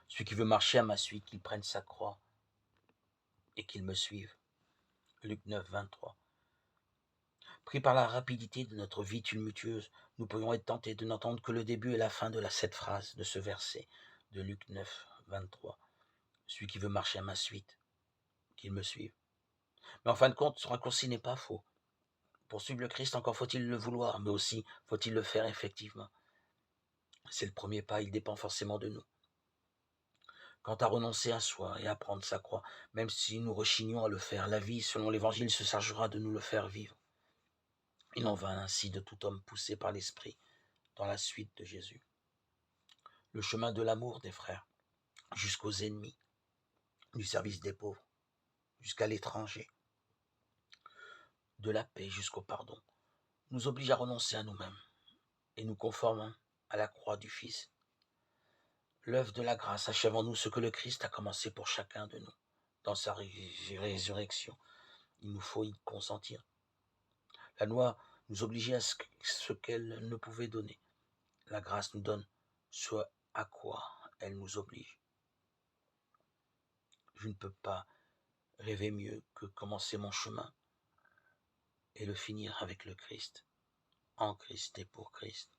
Celui qui veut marcher à ma suite, qu'il prenne sa croix et qu'il me suive. Luc 9, 23. Pris par la rapidité de notre vie tumultueuse, nous pourrions être tentés de n'entendre que le début et la fin de cette phrase, de ce verset de Luc 9, 23. Celui qui veut marcher à ma suite, qu'il me suive. Mais en fin de compte, ce raccourci n'est pas faux. Pour suivre le Christ, encore faut-il le vouloir, mais aussi faut-il le faire effectivement. C'est le premier pas, il dépend forcément de nous. Quant à renoncer à soi et à prendre sa croix, même si nous rechignons à le faire, la vie, selon l'Évangile, se chargera de nous le faire vivre. Il en va ainsi de tout homme poussé par l'Esprit dans la suite de Jésus. Le chemin de l'amour des frères, jusqu'aux ennemis, du service des pauvres, jusqu'à l'étranger, de la paix jusqu'au pardon, nous oblige à renoncer à nous-mêmes et nous conforme à la croix du Fils. L'œuvre de la grâce achève en nous ce que le Christ a commencé pour chacun de nous. Dans sa résurrection, il nous faut y consentir. La loi nous obligeait à ce qu'elle ne pouvait donner. La grâce nous donne ce à quoi elle nous oblige. Je ne peux pas rêver mieux que commencer mon chemin et le finir avec le Christ, en Christ et pour Christ.